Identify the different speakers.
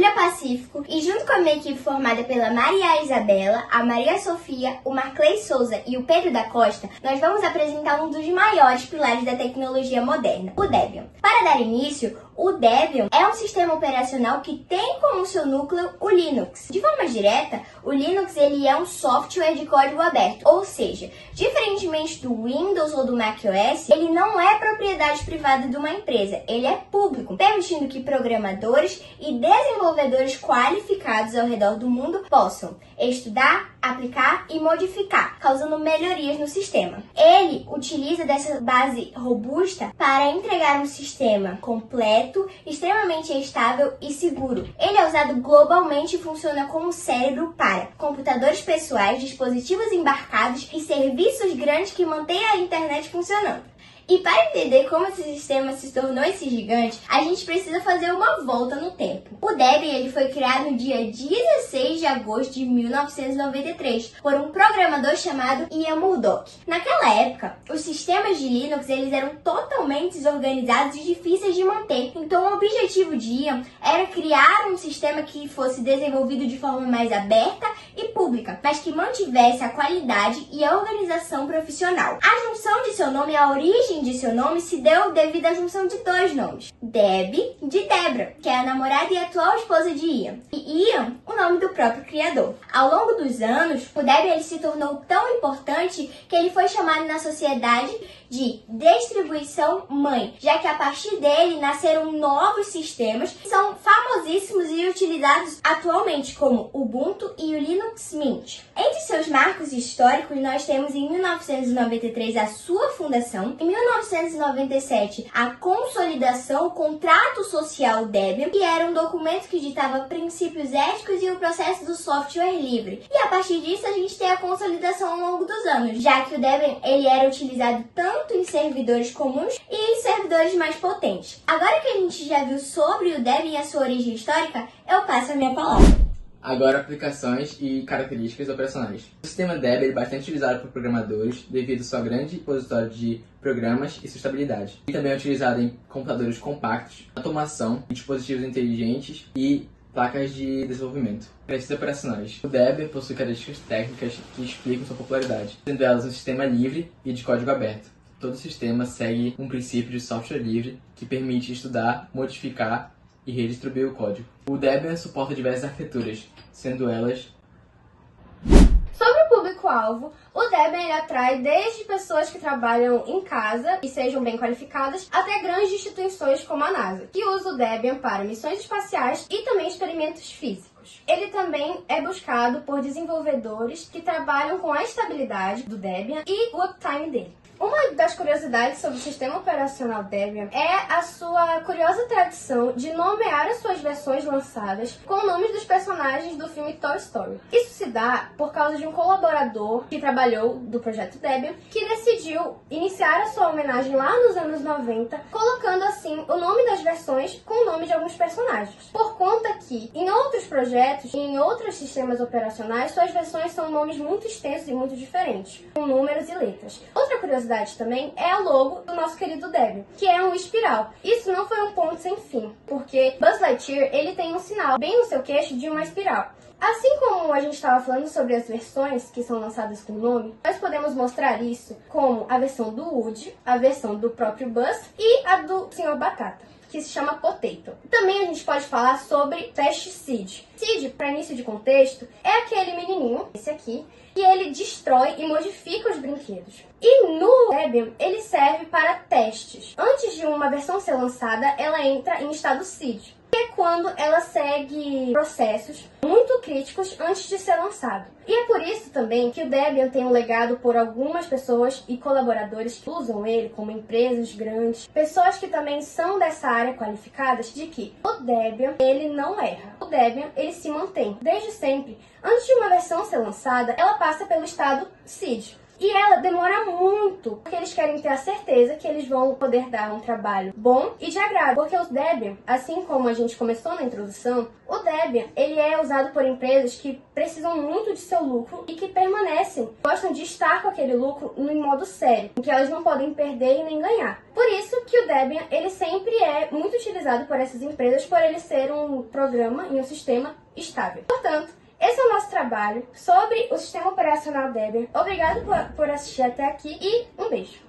Speaker 1: Júlia Pacífico e junto com a minha equipe formada pela Maria Isabela, a Maria Sofia, o Marclay Souza e o Pedro da Costa, nós vamos apresentar um dos maiores pilares da tecnologia moderna, o Debian. Para dar início, o Debian é um sistema operacional que tem como seu núcleo o Linux. De forma direta, o Linux ele é um software de código aberto, ou seja, diferentemente do Windows ou do macOS, ele não é propriedade privada de uma empresa, ele é público, permitindo que programadores e desenvolvedores qualificados ao redor do mundo possam estudar, aplicar e modificar, causando melhorias no sistema. Ele utiliza dessa base robusta para entregar um sistema completo, extremamente estável e seguro. Ele é usado globalmente e funciona como cérebro para computadores pessoais, dispositivos embarcados e serviços grandes que mantêm a internet funcionando. E para entender como esse sistema se tornou esse gigante, a gente precisa fazer uma volta no tempo. O Debian ele foi criado no dia 16 de agosto de 1993 por um programador chamado Ian Murdoch. Naquela época, os sistemas de Linux eles eram totalmente desorganizados e difíceis de manter. Então o objetivo de Ian era criar um sistema que fosse desenvolvido de forma mais aberta e pública, mas que mantivesse a qualidade e a organização profissional. A junção de seu nome, a origem de seu nome se deu devido à junção de dois nomes, Deb de Debra, que é a namorada e atual esposa de Ian, e Ian, o nome do próprio criador. Ao longo dos anos, o Debian ele se tornou tão importante que ele foi chamado na sociedade de distribuição mãe, já que a partir dele nasceram novos sistemas que são famosíssimos e utilizados atualmente, como o Ubuntu e o Linux Mint. Entre seus marcos históricos, nós temos em 1993 a sua fundação, em 1997 a consolidação, o contrato social Debian, que era um documento que ditava princípios éticos e o processo do software livre. E a partir disso a gente tem a consolidação ao longo dos anos, já que o Debian ele era utilizado tanto em servidores comuns e em servidores mais potentes. Agora que a gente já viu sobre o Debian e a sua origem histórica, eu passo a minha palavra.
Speaker 2: Agora, aplicações e características operacionais. O sistema Debian é bastante utilizado por programadores devido ao seu grande repositório de programas e sua estabilidade. E também é utilizado em computadores compactos, automação, dispositivos inteligentes e placas de desenvolvimento. Características operacionais. O Debian possui características técnicas que explicam sua popularidade, sendo elas um sistema livre e de código aberto. Todo sistema segue um princípio de software livre que permite estudar, modificar e redistribuir o código. O Debian suporta diversas arquiteturas, sendo elas...
Speaker 3: Sobre o público-alvo, o Debian ele atrai desde pessoas que trabalham em casa e sejam bem qualificadas, até grandes instituições como a NASA, que usa o Debian para missões espaciais e também experimentos físicos. Ele também é buscado por desenvolvedores que trabalham com a estabilidade do Debian e o uptime dele. Uma das curiosidades sobre o sistema operacional Debian é a sua curiosa tradição de nomear as suas versões lançadas com nomes dos personagens do filme Toy Story. Isso se dá por causa de um colaborador que trabalhou do projeto Debian, que decidiu iniciar a sua homenagem lá nos anos 90, colocando assim o nome das versões com o nome de alguns personagens. Por conta que em outros projetos e em outros sistemas operacionais, suas versões são nomes muito extensos e muito diferentes, com números e letras. Outra curiosidade também é o logo do nosso querido Debian, que é um espiral. Isso não foi um ponto sem fim, porque Buzz Lightyear ele tem um sinal bem no seu queixo de uma espiral. Assim como a gente estava falando sobre as versões que são lançadas com nome, nós podemos mostrar isso como a versão do Woody, a versão do próprio Buzz e a do Sr. Batata, que se chama Potato. Também a gente pode falar sobre teste Seed. Seed, para início de contexto, é aquele menininho, esse aqui, que ele destrói e modifica os brinquedos. E no Debian, ele serve para testes. Antes de uma versão ser lançada, ela entra em estado Seed, que é quando ela segue processos muito críticos antes de ser lançado. E é por isso também que o Debian tem um legado por algumas pessoas e colaboradores que usam ele, como empresas grandes, pessoas que também são dessa área qualificadas, de que o Debian, ele não erra. O Debian, ele se mantém desde sempre. Antes de uma versão ser lançada, ela passa pelo estado Seed. E ela demora muito, porque eles querem ter a certeza que eles vão poder dar um trabalho bom e de agrado. Porque o Debian, assim como a gente começou na introdução, o Debian Debian, ele é usado por empresas que precisam muito de seu lucro e que permanecem, gostam de estar com aquele lucro em modo sério, em que elas não podem perder e nem ganhar. Por isso que o Debian, ele sempre é muito utilizado por essas empresas por ele ser um programa e um sistema estável. Portanto, esse é o nosso trabalho sobre o sistema operacional Debian. Obrigado por assistir até aqui e um beijo!